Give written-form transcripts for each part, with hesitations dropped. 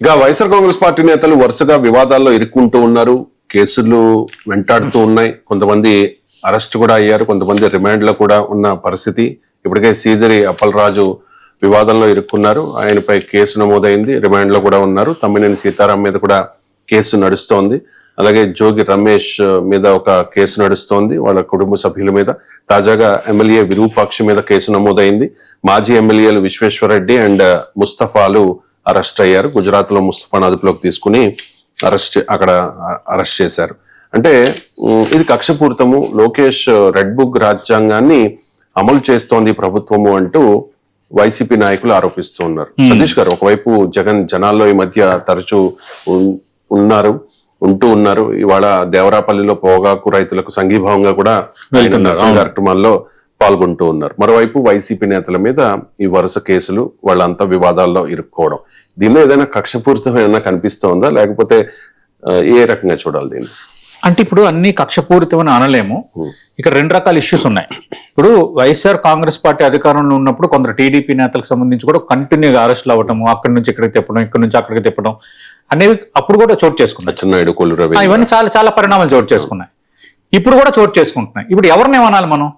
ఇక వైఎస్ఆర్ కాంగ్రెస్ పార్టీ నేతలు వరుసగా వివాదాల్లో ఇరుక్కుంటూ ఉన్నారు. కేసులు వెంటాడుతూ ఉన్నాయి. కొంతమంది అరెస్ట్ కూడా అయ్యారు, కొంతమంది రిమాండ్ లో కూడా ఉన్న పరిస్థితి. ఇప్పటికే సీదిరి అప్పలరాజు వివాదంలో ఇరుక్కున్నారు, ఆయనపై కేసు నమోదైంది, రిమాండ్ లో కూడా ఉన్నారు. తమ్మినేని సీతారాం మీద కూడా కేసు నడుస్తోంది. అలాగే జోగి రమేష్ మీద ఒక కేసు నడుస్తోంది, వాళ్ళ కుటుంబ సభ్యుల మీద. తాజాగా ఎమ్మెల్యే విరూపాక్షి మీద కేసు నమోదైంది. మాజీ ఎమ్మెల్యేలు విశ్వేశ్వరరెడ్డి అండ్ ముస్తఫాలు అరెస్ట్ అయ్యారు. గుజరాత్ లో ముస్తఫాను అదుపులోకి తీసుకుని అక్కడ అరెస్ట్ చేశారు. అంటే ఇది కక్షపూరితము, లోకేష్ రెడ్ బుక్ రాజ్యాంగాన్ని అమలు చేస్తోంది ప్రభుత్వము అంటూ వైసీపీ నాయకులు ఆరోపిస్తూ ఉన్నారు. సతీష్ గారు, ఒకవైపు జగన్ జనాల్లో ఈ మధ్య తరచూ ఉంటూ ఉన్నారు. ఇవాళ దేవరాపల్లిలో పొగాకు రైతులకు సంఘీభావంగా కూడా కార్యక్రమాల్లో పాల్గొంటూ ఉన్నారు. మరోవైపు వైసీపీ నేతల మీద ఈ వరుస కేసులు, వాళ్ళంతా వివాదాల్లో ఇరుక్కోవడం, దీనిలో ఏదైనా కక్షపూరితం ఏమైనా కనిపిస్తోందా, లేకపోతే ఏ రకంగా చూడాలి దీన్ని? అంటే ఇప్పుడు అన్ని కక్షపూరితం అని అనలేము. ఇక్కడ రెండు రకాల ఇష్యూస్ ఉన్నాయి. ఇప్పుడు వైఎస్ఆర్ కాంగ్రెస్ పార్టీ అధికారంలో ఉన్నప్పుడు కొందరు టీడీపీ నేతలకు సంబంధించి కూడా కంటిన్యూగా అరెస్టులు అవ్వటము, అక్కడి నుంచి ఇక్కడికి తిప్పడం, ఇక్కడి నుంచి అక్కడికి తిప్పడం అనేవి అప్పుడు కూడా చోటు చేసుకున్నాయి. అచ్చెన్నాయుడు, కొల్లు రవి, ఇవన్నీ చాలా చాలా పరిణామాలు చోటు చేసుకున్నాయి. ఇప్పుడు కూడా చోటు చేసుకుంటున్నాయి. ఇప్పుడు ఎవరిని ఏమనాలి మనం?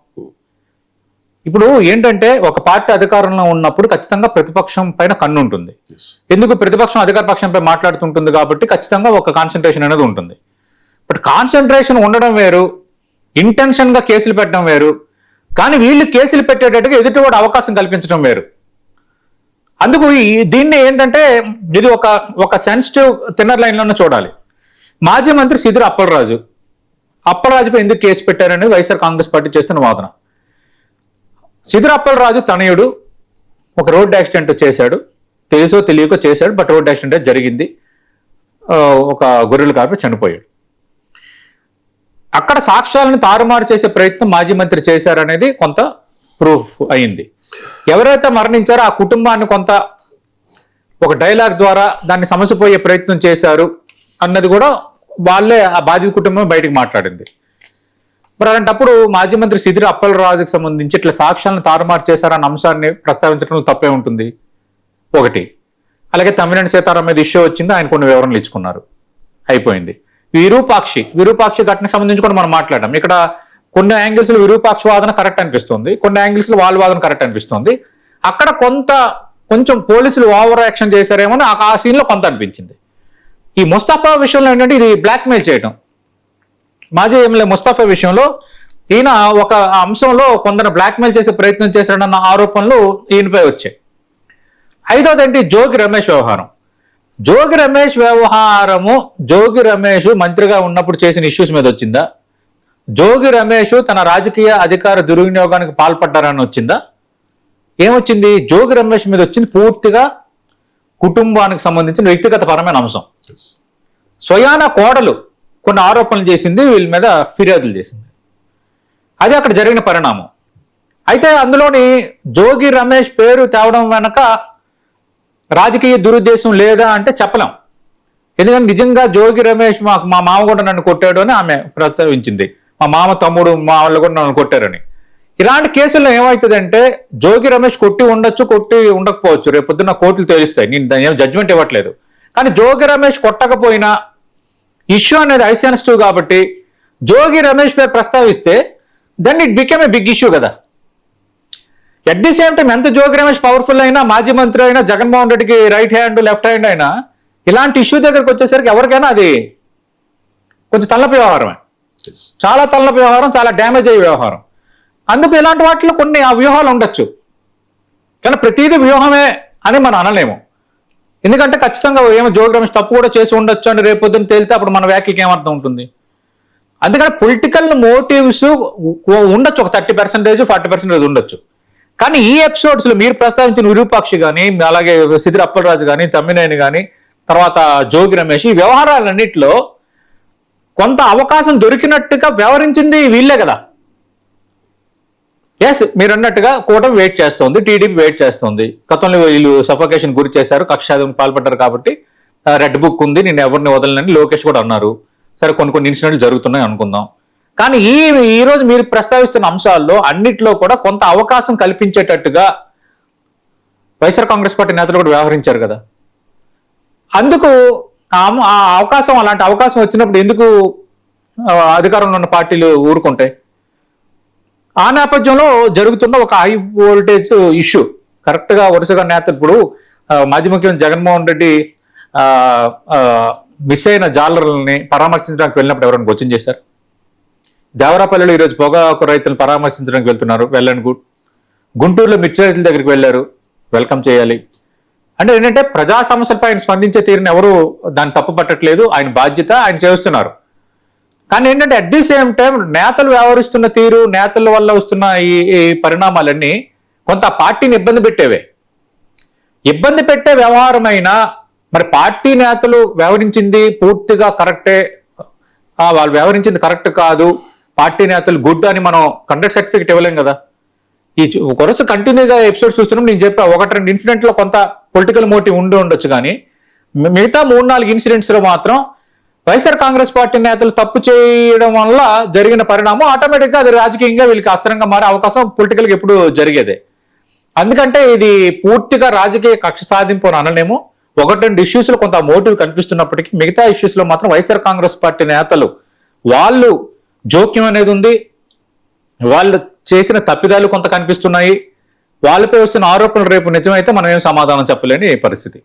ఇప్పుడు ఏంటంటే ఒక పార్టీ అధికారంలో ఉన్నప్పుడు ఖచ్చితంగా ప్రతిపక్షం పైన కన్ను ఉంటుంది. ఎందుకు? ప్రతిపక్షం అధికార పక్షంపై మాట్లాడుతుంటుంది కాబట్టి ఖచ్చితంగా ఒక కాన్సన్ట్రేషన్ అనేది ఉంటుంది. బట్ కాన్సన్ట్రేషన్ ఉండడం వేరు, ఇంటెన్షన్ గా కేసులు పెట్టడం వేరు. కానీ వీళ్ళు కేసులు పెట్టేటట్టుగా ఎదుటి కూడా అవకాశం కల్పించడం వేరు. అందుకు దీన్ని ఏంటంటే ఇది ఒక సెన్సిటివ్ థిన్నర్ లైన్ లోనే చూడాలి. మాజీ మంత్రి సీదిరి అప్పలరాజుపై ఎందుకు కేసు పెట్టారనేది వైఎస్ఆర్ కాంగ్రెస్ పార్టీ చేస్తున్న వాదన. సీదిరి అప్పలరాజు తనయుడు ఒక రోడ్ యాక్సిడెంట్ చేశాడు, తెలుసో తెలియకో చేశాడు. బట్ రోడ్ యాక్సిడెంట్ జరిగింది, ఒక గొర్రెల కాపి చనిపోయాడు. అక్కడ సాక్ష్యాలను తారుమారు చేసే ప్రయత్నం మాజీ మంత్రి చేశారనేది కొంత ప్రూఫ్ అయింది. ఎవరైతే మరణించారో ఆ కుటుంబాన్ని కొంత ఒక డైలాగ్ ద్వారా దాన్ని సమసిపోయే ప్రయత్నం చేశారు అన్నది కూడా వాళ్ళే, ఆ బాధిత కుటుంబం బయటకు మాట్లాడింది. మరి అలాంటప్పుడు మాజీ మంత్రి సీదిరి అప్పలరాజుకి సంబంధించి ఇట్లా సాక్ష్యాలను తారుమారు చేశారన్న అంశాన్ని ప్రస్తావించడంలో తప్పే ఉంటుంది ఒకటి. అలాగే తమ్మినేని సీతారాం మీద ఇష్యూ వచ్చింది, ఆయన కొన్ని వివరణలు ఇచ్చుకున్నారు, అయిపోయింది. విరూపాక్షి ఘటనకు సంబంధించి కూడా మనం మాట్లాడాం. ఇక్కడ కొన్ని యాంగిల్స్ లో విరూపాక్ష వాదన కరెక్ట్ అనిపిస్తుంది, కొన్ని యాంగిల్స్ లో వాళ్ళ వాదన కరెక్ట్ అనిపిస్తుంది. అక్కడ కొంచెం పోలీసులు ఓవర్ యాక్షన్ చేశారేమో ఆ సీన్ లో కొంత అనిపించింది. ఈ ముస్తఫా విషయంలో ఏంటంటే ఇది బ్లాక్మెయిల్ చేయడం. మాజీ ఎమ్మెల్యే ముస్తఫా విషయంలో ఈయన ఒక అంశంలో కొందరు బ్లాక్మెయిల్ చేసే ప్రయత్నం చేశాడన్న ఆరోపణలు ఈయనపై వచ్చాయి. ఐదవది ఏంటి? జోగి రమేష్ వ్యవహారం. జోగి రమేష్ మంత్రిగా ఉన్నప్పుడు చేసిన ఇష్యూస్ మీద వచ్చిందా? జోగి రమేష్ తన రాజకీయ అధికార దుర్వినియోగానికి పాల్పడ్డారని వచ్చిందా? ఏమొచ్చింది? జోగి రమేష్ మీద వచ్చింది పూర్తిగా కుటుంబానికి సంబంధించిన వ్యక్తిగత పరమైన అంశం. స్వయాన కోడలు కొన్ని ఆరోపణలు చేసింది, వీళ్ళ మీద ఫిర్యాదులు చేసింది. అది అక్కడ జరిగిన పరిణామం. అయితే అందులోని జోగి రమేష్ పేరు తేవడం వెనక రాజకీయ దురుద్దేశం లేదా అంటే చెప్పలేం. ఎందుకంటే నిజంగా జోగి రమేష్ మా మామ కూడా నన్ను కొట్టాడు అని ఆమె ప్రస్తావించింది. మా మామ తమ్ముడు మా వాళ్ళు కూడా నన్ను కొట్టారని. ఇలాంటి కేసుల్లో ఏమవుతుందంటే జోగి రమేష్ కొట్టి ఉండొచ్చు, కొట్టి ఉండకపోవచ్చు, రేపు పొద్దున్న కోర్టులు తేలుస్తాయి, నేను దాని ఏం జడ్జిమెంట్ ఇవ్వట్లేదు. కానీ జోగి రమేష్ కొట్టకపోయినా ఇష్యూ అనేది ఐసెన్సిటివ్ కాబట్టి జోగి రమేష్ పేరు ప్రస్తావిస్తే then it became a big issue కదా. ఎట్ ది సేమ్ టైం ఎంత జోగి రమేష్ పవర్ఫుల్ అయినా, మాజీ మంత్రి అయినా, జగన్మోహన్ రెడ్డికి రైట్ హ్యాండ్ లెఫ్ట్ హ్యాండ్ అయినా, ఇలాంటి ఇష్యూ దగ్గరకు వచ్చేసరికి ఎవరికైనా అది కొంచెం తలనొప్పి వ్యవహారమే, చాలా తలనొప్పి వ్యవహారం, చాలా డ్యామేజ్ అయ్యే వ్యవహారం. అందుకు ఇలాంటి వాటిలో కొన్ని ఆ వ్యూహాలు ఉండొచ్చు, కానీ ప్రతిదీ వ్యూహమే అని మనం అనలేము. ఎందుకంటే ఖచ్చితంగా ఏమో జోగి రమేష్ తప్పు కూడా చేసి ఉండొచ్చు అని రేపు పొద్దున్న తేలితే అప్పుడు మన వ్యాఖ్యకి ఏమర్థం ఉంటుంది? అందుకని పొలిటికల్ మోటివ్స్ ఉండొచ్చు, ఒక 30%, 40% ఉండొచ్చు. కానీ ఈ ఎపిసోడ్స్ లో మీరు ప్రస్తావించిన విరూపాక్షి కానీ, అలాగే సీదిరి అప్పలరాజు కానీ, తమ్మినేని కానీ, తర్వాత జోగి రమేష్, ఈ వ్యవహారాలన్నింటిలో కొంత అవకాశం దొరికినట్టుగా వ్యవహరించింది వీళ్ళే కదా. ఎస్, మీరు అన్నట్టుగా కూటమి వెయిట్ చేస్తోంది, టీడీపీ వెయిట్ చేస్తోంది. గతంలో వీళ్ళు సఫోకేషన్ గురి చేశారు, కక్షాదికి పాల్పడ్డారు కాబట్టి రెడ్ బుక్ ఉంది, నేను ఎవరిని వదలనని లోకేష్ కూడా అన్నారు. సరే, కొన్ని ఇన్సిడెంట్లు జరుగుతున్నాయి అనుకుందాం. కానీ ఈ రోజు మీరు ప్రస్తావిస్తున్న అంశాల్లో అన్నిట్లో కూడా కొంత అవకాశం కల్పించేటట్టుగా వైఎస్ఆర్ కాంగ్రెస్ పార్టీ నేతలు కూడా వ్యవహరించారు కదా. అందుకు ఆ అవకాశం, అలాంటి అవకాశం వచ్చినప్పుడు ఎందుకు అధికారంలో ఉన్న పార్టీలు ఊరుకుంటాయి? ఆ నేపథ్యంలో జరుగుతున్న ఒక హై వోల్టేజ్ ఇష్యూ కరెక్ట్ గా వరుసగా నేతలు ఇప్పుడు మాజీ ముఖ్యమంత్రి జగన్మోహన్ రెడ్డి మిస్ అయిన జాలర్లని పరామర్శించడానికి వెళ్ళినప్పుడు ఎవరైనా క్వశ్చన్ చేశారు? దేవరాపల్లిలో ఈరోజు పొగాకు రైతులను పరామర్శించడానికి వెళ్తున్నారు, వెళ్ళండి గుడ్. గుంటూరులో మిర్చి రైతుల దగ్గరికి వెళ్ళారు, వెల్కమ్ చేయాలి. అంటే ఏంటంటే ప్రజా సమస్యలపై ఆయన స్పందించే తీరుని ఎవరు దాన్ని తప్పు పట్టట్లేదు, ఆయన బాధ్యత, ఆయన చేస్తున్నారు. కానీ ఏంటంటే అట్ ది సేమ్ టైం నేతలు వ్యవహరిస్తున్న తీరు, నేతల వల్ల వస్తున్న ఈ పరిణామాలన్నీ కొంత పార్టీని ఇబ్బంది పెట్టేవే. ఇబ్బంది పెట్టే వ్యవహారమైనా మరి పార్టీ నేతలు వ్యవహరించింది పూర్తిగా కరెక్టే, వాళ్ళు వ్యవహరించింది కరెక్ట్ కాదు, పార్టీ నేతలు గుడ్ అని మనం కండక్ట్ సర్టిఫికేట్ ఇవ్వలేం కదా. ఈ కొరస కంటిన్యూగా ఎపిసోడ్స్ చూస్తున్నాం. నేను చెప్పా 1-2 ఇన్సిడెంట్ లో కొంత పొలిటికల్ మోటివ్ ఉండొచ్చు, కానీ మిగతా 3-4 ఇన్సిడెంట్స్ లో మాత్రం వైఎస్ఆర్ కాంగ్రెస్ పార్టీ నేతలు తప్పు చేయడం వల్ల జరిగిన పరిణామం ఆటోమేటిక్ గా అది రాజకీయంగా వీళ్ళకి అస్త్రంగా మారే అవకాశం పొలిటికల్ గా ఎప్పుడు జరిగేదే. అందుకంటే ఇది పూర్తిగా రాజకీయ కక్ష సాధింపు అని అనలేము. 1-2 ఇష్యూస్ లో కొంత మోటివ్ కనిపిస్తున్నప్పటికీ మిగతా ఇష్యూస్ లో మాత్రం వైఎస్ఆర్ కాంగ్రెస్ పార్టీ నేతలు వాళ్ళు జోక్యం అనేది ఉంది, వాళ్ళు చేసిన తప్పిదాలు కొంత కనిపిస్తున్నాయి, వాళ్ళపై వస్తున్న ఆరోపణలు రేపు నిజమైతే మనం ఏం సమాధానం చెప్పలేని పరిస్థితి.